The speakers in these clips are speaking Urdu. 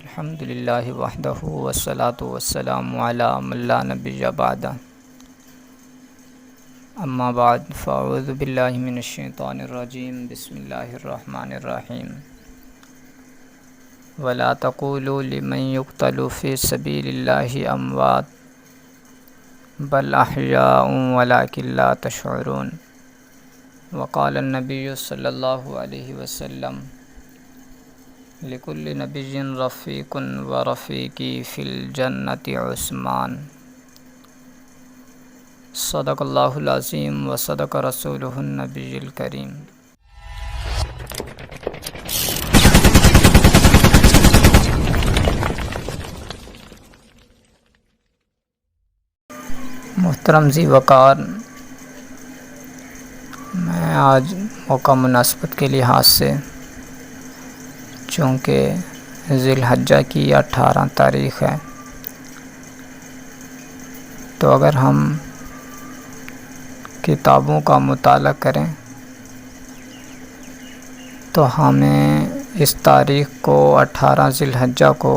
الحمدللہ وحدہ والصلاة والسلام علی من لا نبی بعدہ اما بعد فاعوذ باللہ من الشیطان الرجیم بسم اللہ الرحمن الرحیم ولا تقولوا لمن يقتل في سبیل اللہ اموات بل احیاء ولکن لا تشعرون وقال النبی صلی اللہ علیہ وسلم لکل نبی رفیق ورفیقی فی الجنت عثمان صدق اللہ العظیم وصدق رسولہ النبی الکریم۔ محترم ذی وقار، میں آج موقع مناسبت کے لحاظ سے چونکہ ذی الحجہ کی 18 تاریخ ہے، تو اگر ہم کتابوں کا مطالعہ کریں تو ہمیں اس تاریخ کو 18 ذی الحجہ کو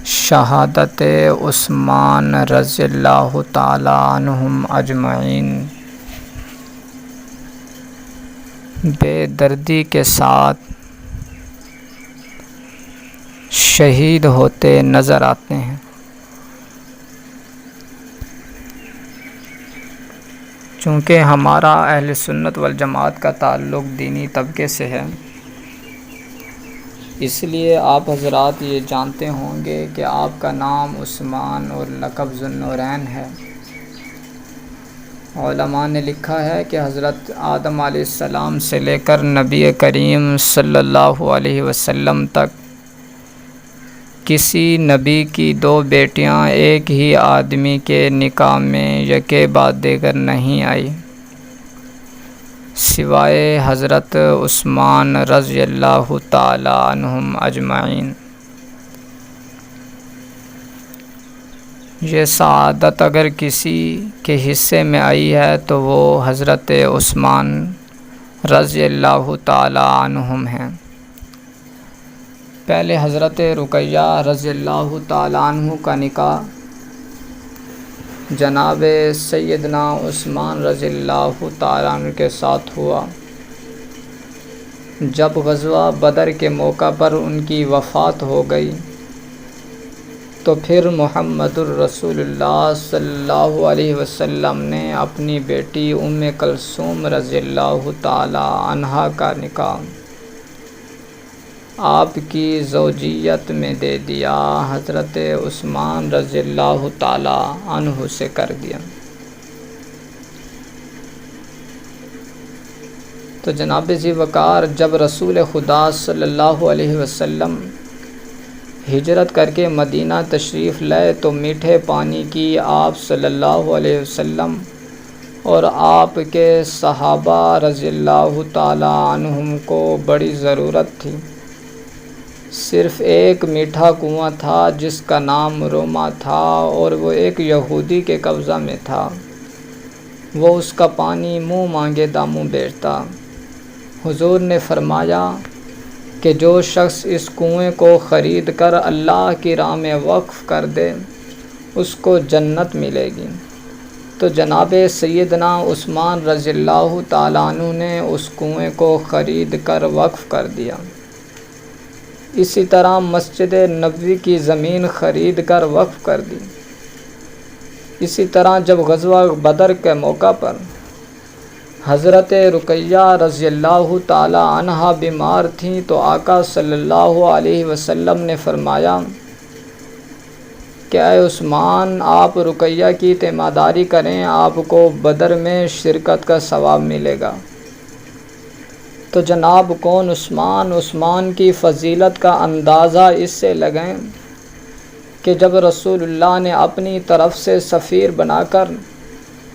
شہادت عثمان رضی اللہ تعالی عنہم اجمعین بے دردی کے ساتھ شہید ہوتے نظر آتے ہیں۔ چونکہ ہمارا اہل سنت والجماعت کا تعلق دینی طبقے سے ہے، اس لیے آپ حضرات یہ جانتے ہوں گے کہ آپ کا نام عثمان اور لقب ذو النورین ہے۔ علماء نے لکھا ہے کہ حضرت آدم علیہ السلام سے لے کر نبی کریم صلی اللہ علیہ وسلم تک کسی نبی کی 2 بیٹیاں ایک ہی آدمی کے نکاح میں یکے بعد دیگر نہیں آئی سوائے حضرت عثمان رضی اللہ تعالی عنہم اجمعین۔ یہ سعادت اگر کسی کے حصے میں آئی ہے تو وہ حضرت عثمان رضی اللہ تعالی عنہم ہیں۔ پہلے حضرت رقیہ رضی اللہ تعالی عنہ کا نکاح جناب سیدنا عثمان رضی اللہ تعالی عنہ کے ساتھ ہوا۔ جب غزوہ بدر کے موقع پر ان کی وفات ہو گئی تو پھر محمد الرسول اللہ صلی اللہ علیہ وسلم نے اپنی بیٹی ام کلثوم رضی اللہ تعالی عنہا کا نکاح آپ کی زوجیت میں دے دیا، حضرت عثمان رضی اللہ تعالی عنہ سے کر دیا۔ تو جناب ذی وقار، جب رسول خدا صلی اللہ علیہ وسلم ہجرت کر کے مدینہ تشریف لائے تو میٹھے پانی کی آپ صلی اللہ علیہ وسلم اور آپ کے صحابہ رضی اللہ تعالی عنہم کو بڑی ضرورت تھی۔ صرف ایک میٹھا کنواں تھا جس کا نام روما تھا اور وہ ایک یہودی کے قبضہ میں تھا۔ وہ اس کا پانی منہ مانگے داموں بیچتا۔ حضور نے فرمایا کہ جو شخص اس کنویں کو خرید کر اللہ کی راہ میں وقف کر دے اس کو جنت ملے گی۔ تو جناب سیدنا عثمان رضی اللہ تعالیٰ عنہ نے اس کنویں کو خرید کر وقف کر دیا۔ اسی طرح مسجد نبوی کی زمین خرید کر وقف کر دی۔ اسی طرح جب غزوہ بدر کے موقع پر حضرت رقیہ رضی اللہ تعالی عنہا بیمار تھیں تو آقا صلی اللہ علیہ وسلم نے فرمایا کہ اے عثمان، آپ رقیہ کی تیمارداری کریں، آپ کو بدر میں شرکت کا ثواب ملے گا۔ تو جناب کون عثمان کی فضیلت کا اندازہ اس سے لگائیں کہ جب رسول اللہ نے اپنی طرف سے سفیر بنا کر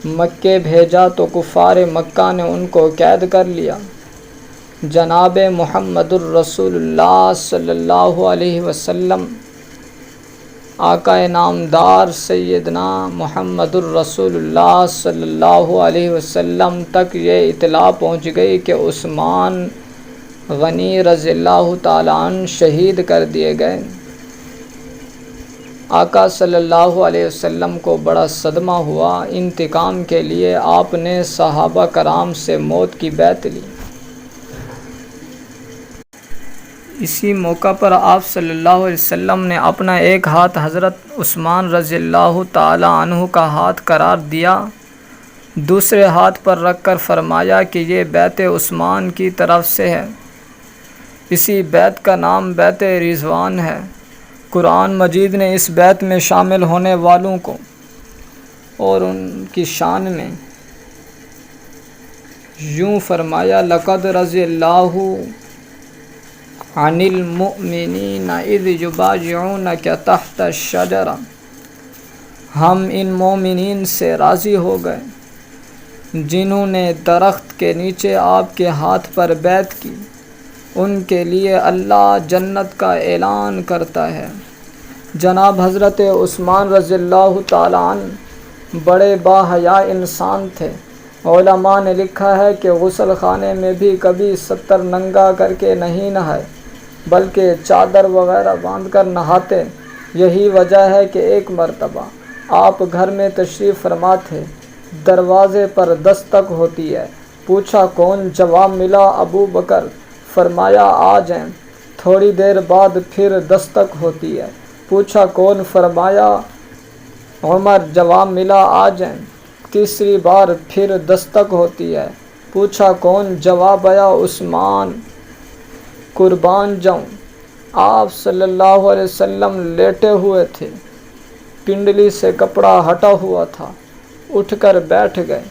مکے بھیجا تو کفار مکہ نے ان کو قید کر لیا۔ جناب محمد الرسول اللہ صلی اللہ علیہ وسلم آقا نامدار سیدنا محمد الرسول اللہ صلی اللہ علیہ وسلم تک یہ اطلاع پہنچ گئی کہ عثمان غنی رضی اللہ تعالیٰ عنہ شہید کر دیے گئے۔ آقا صلی اللہ علیہ وسلم کو بڑا صدمہ ہوا۔ انتقام کے لیے آپ نے صحابہ کرام سے موت کی بیعت لی۔ اسی موقع پر آپ صلی اللہ علیہ وسلم نے اپنا ایک ہاتھ حضرت عثمان رضی اللہ تعالی عنہ کا ہاتھ قرار دیا، دوسرے ہاتھ پر رکھ کر فرمایا کہ یہ بیعت عثمان کی طرف سے ہے۔ اسی بیعت کا نام بیعت رضوان ہے۔ قرآن مجید نے اس بیعت میں شامل ہونے والوں کو اور ان کی شان میں یوں فرمایا: لقد رضی اللہ عن المؤمنین اذ یبایعونک تحت الشجرہ، ہم ان مومنین سے راضی ہو گئے جنہوں نے درخت کے نیچے آپ کے ہاتھ پر بیعت کی، ان کے لیے اللہ جنت کا اعلان کرتا ہے۔ جناب حضرت عثمان رضی اللہ تعالیٰ عنہ بڑے باحیا انسان تھے۔ علماء نے لکھا ہے کہ غسل خانے میں بھی کبھی 70 ننگا کر کے نہیں نہائے، بلکہ چادر وغیرہ باندھ کر نہاتے۔ یہی وجہ ہے کہ ایک مرتبہ آپ گھر میں تشریف فرما تھے، دروازے پر دستک ہوتی ہے، پوچھا کون؟ جواب ملا ابو بکر، فرمایا آ جائیں۔ تھوڑی دیر بعد پھر دستک ہوتی ہے، پوچھا کون؟ فرمایا عمر، جواب ملا آ جائیں۔ تیسری بار پھر دستک ہوتی ہے، پوچھا کون؟ جواب آیا عثمان، قربان جاؤں۔ آپ صلی اللہ علیہ وسلم لیٹے ہوئے تھے، پنڈلی سے کپڑا ہٹا ہوا تھا، اٹھ کر بیٹھ گئے،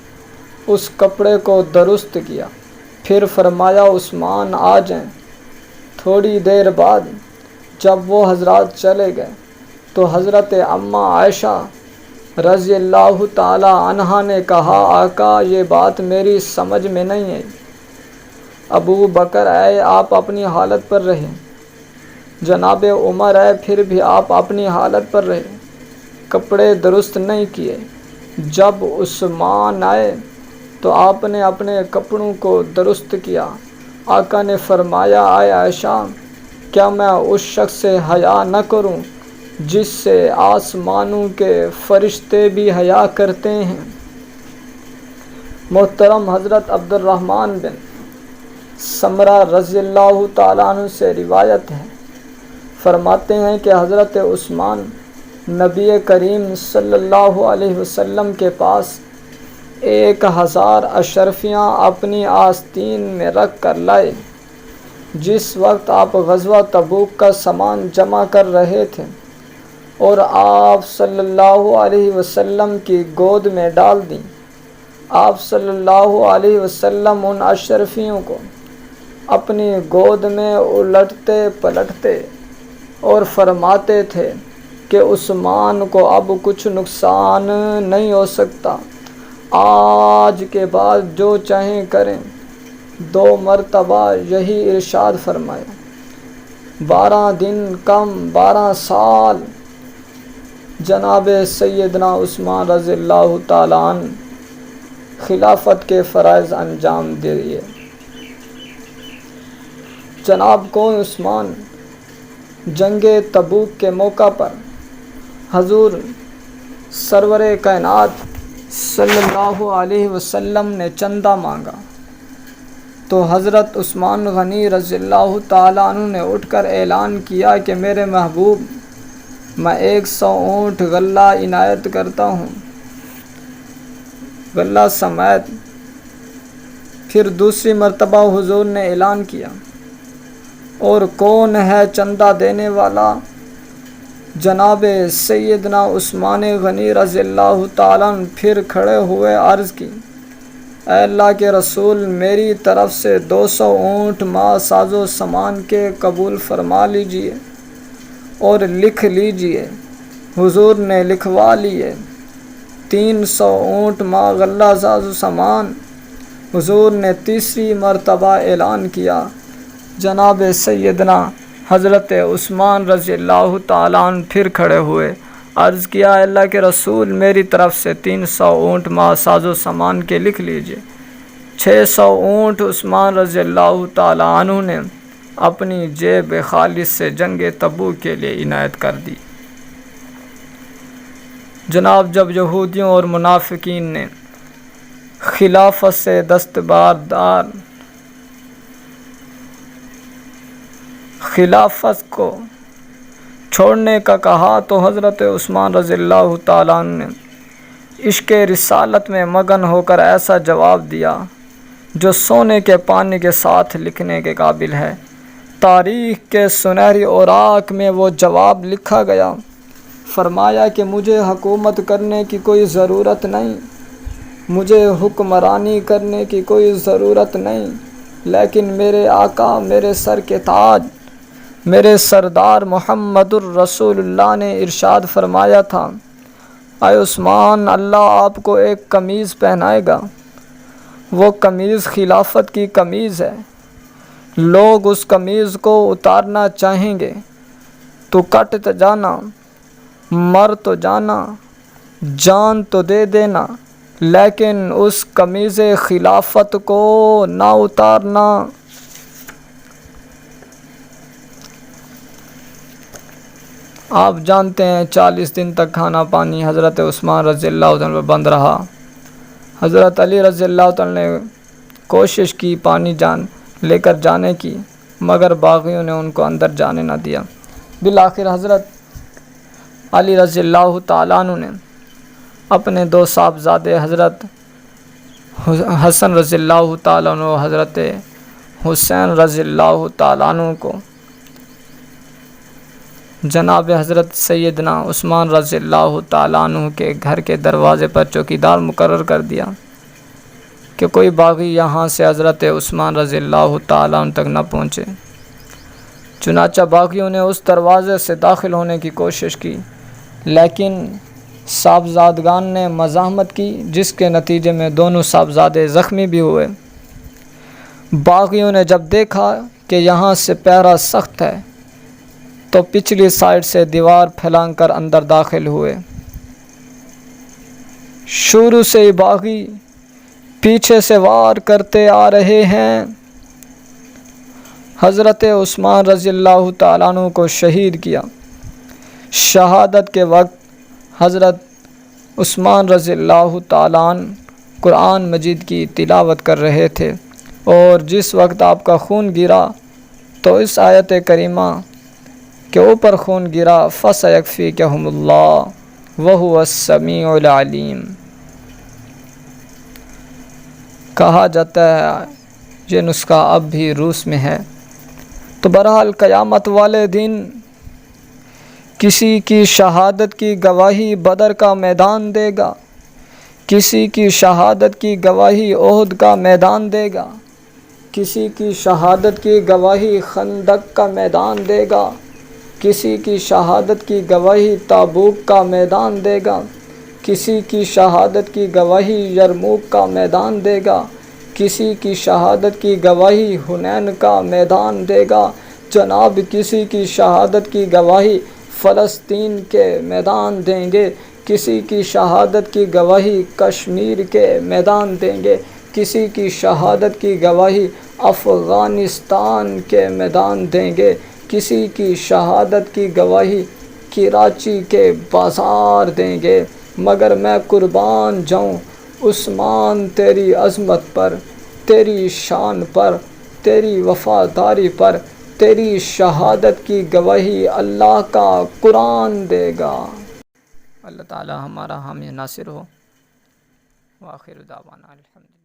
اس کپڑے کو درست کیا، پھر فرمایا عثمان آ جائیں۔ تھوڑی دیر بعد جب وہ حضرات چلے گئے تو حضرت اماں عائشہ رضی اللہ تعالی عنہا نے کہا آقا یہ بات میری سمجھ میں نہیں آئی۔ ابو بکر اے آپ اپنی حالت پر رہے، جناب عمر اے پھر بھی آپ اپنی حالت پر رہے، کپڑے درست نہیں کیے۔ جب عثمان آئے تو آپ نے اپنے کپڑوں کو درست کیا۔ آقا نے فرمایا اے عائشہ، کیا میں اس شخص سے حیا نہ کروں جس سے آسمانوں کے فرشتے بھی حیا کرتے ہیں؟ محترم حضرت عبد الرحمن بن سمرہ رضی اللہ تعالیٰ عنہ سے روایت ہے، فرماتے ہیں کہ حضرت عثمان نبی کریم صلی اللہ علیہ وسلم کے پاس 1000 اشرفیاں اپنی آستین میں رکھ کر لائے۔ جس وقت آپ غزوہ تبوک کا سامان جمع کر رہے تھے اور آپ صلی اللہ علیہ وسلم کی گود میں ڈال دیں، آپ صلی اللہ علیہ وسلم ان اشرفیوں کو اپنی گود میں الٹتے پلٹتے اور فرماتے تھے کہ عثمان کو اب کچھ نقصان نہیں ہو سکتا، آج کے بعد جو چاہیں کریں۔ 2 مرتبہ یہی ارشاد فرمایا۔ 12 دن کم 12 سال جناب سیدنا عثمان رضی اللہ تعالیٰ عنہ خلافت کے فرائض انجام دیے۔ جناب کون عثمان؟ جنگ تبوک کے موقع پر حضور سرور کائنات صلی اللہ علیہ وسلم نے چندہ مانگا تو حضرت عثمان غنی رضی اللہ تعالیٰ عنہ نے اٹھ کر اعلان کیا کہ میرے محبوب، میں 100 اونٹ غلہ عنایت کرتا ہوں، غلہ سمیت۔ پھر دوسری مرتبہ حضور نے اعلان کیا، اور کون ہے چندہ دینے والا؟ جناب سیدنا عثمان غنی رضی اللہ تعالیٰ عنہ پھر کھڑے ہوئے عرض کی، اے اللہ کے رسول، میری طرف سے 200 اونٹ ما ساز و سامان کے قبول فرما لیجئے اور لکھ لیجئے۔ حضور نے لکھوا لیے 300 اونٹ ما غلہ ساز و سامان۔ حضور نے تیسری مرتبہ اعلان کیا، جناب سیدنا حضرت عثمان رضی اللہ تعالیٰ عنہ پھر کھڑے ہوئے، عرض کیا اللہ کے رسول میری طرف سے 300 اونٹ مع ساز و سامان کے لکھ لیجئے۔ 600 اونٹ عثمان رضی اللہ تعالیٰ عنہ نے اپنی جیب خالص سے جنگ تبوک کے لیے عنایت کر دی۔ جناب جب یہودیوں اور منافقین نے خلافت سے دستبردار خلافت کو چھوڑنے کا کہا تو حضرت عثمان رضی اللہ تعالیٰ عنہ نے عشق رسالت میں مگن ہو کر ایسا جواب دیا جو سونے کے پانی کے ساتھ لکھنے کے قابل ہے۔ تاریخ کے سنہری اوراق میں وہ جواب لکھا گیا، فرمایا کہ مجھے حکومت کرنے کی کوئی ضرورت نہیں، مجھے حکمرانی کرنے کی کوئی ضرورت نہیں، لیکن میرے آقا، میرے سر کے تاج، میرے سردار محمد الرسول اللہ نے ارشاد فرمایا تھا، اے عثمان، اللہ آپ کو ایک قمیض پہنائے گا، وہ قمیض خلافت کی قمیض ہے، لوگ اس قمیض کو اتارنا چاہیں گے تو کٹ تو جانا، مر تو جانا، جان تو دے دینا، لیکن اس قمیض خلافت کو نہ اتارنا۔ آپ جانتے ہیں 40 دن تک کھانا پانی حضرت عثمان رضی اللہ عنہ بند رہا۔ حضرت علی رضی اللہ عنہ نے کوشش کی پانی لے کر جانے کی، مگر باغیوں نے ان کو اندر جانے نہ دیا۔ بالآخر حضرت علی رضی اللہ تعالیٰ عنہ نے اپنے 2 صاحبزادے حضرت حسن رضی اللہ تعالیٰ عنہ اور حضرت حسین رضی اللہ تعالیٰ عنہ کو جناب حضرت سیدنا عثمان رضی اللہ تعالیٰ عنہ کے گھر کے دروازے پر چوکیدار مقرر کر دیا کہ کوئی باغی یہاں سے حضرت عثمان رضی اللہ تعالیٰ عنہ تک نہ پہنچے۔ چنانچہ باغیوں نے اس دروازے سے داخل ہونے کی کوشش کی، لیکن صاحبزادگان نے مزاحمت کی، جس کے نتیجے میں دونوں صاحبزادے زخمی بھی ہوئے۔ باغیوں نے جب دیکھا کہ یہاں سے پہرا سخت ہے تو پچھلی سائیڈ سے دیوار پھیلان کر اندر داخل ہوئے۔ شروع سے ہی باغی پیچھے سے وار کرتے آ رہے ہیں۔ حضرت عثمان رضی اللہ تعالیٰ عنہ کو شہید کیا۔ شہادت کے وقت حضرت عثمان رضی اللہ تعالیٰ عنہ قرآن مجید کی تلاوت کر رہے تھے، اور جس وقت آپ کا خون گرا تو اس آیت کریمہ کے اوپر خون گرا، فَسَيَكْفِيكَهُمُ اللَّهُ وَهُوَ السَّمِيعُ الْعَلِيمُ۔ کہا جاتا ہے یہ نسخہ اب بھی روس میں ہے۔ تو بہرحال قیامت والے دن کسی کی شہادت کی گواہی بدر کا میدان دے گا، کسی کی شہادت کی گواہی احد کا میدان دے گا، کسی کی شہادت کی گواہی خندق کا میدان دے گا، کسی کی شہادت کی گواہی تابوک کا میدان دے گا، کسی کی شہادت کی گواہی یرموک کا میدان دے گا، کسی کی شہادت کی گواہی حنین کا میدان دے گا، جناب کسی کی شہادت کی گواہی فلسطین کے میدان دیں گے، کسی کی شہادت کی گواہی کشمیر کے میدان دیں گے، کسی کی شہادت کی گواہی افغانستان کے میدان دیں گے، کسی کی شہادت کی گواہی کراچی کے بازار دیں گے، مگر میں قربان جاؤں عثمان تیری عظمت پر، تیری شان پر، تیری وفاداری پر، تیری شہادت کی گواہی اللہ کا قرآن دے گا۔ اللہ تعالی ہمارا حامی ناصر ہو۔ وآخر دعوانا الحمدللہ۔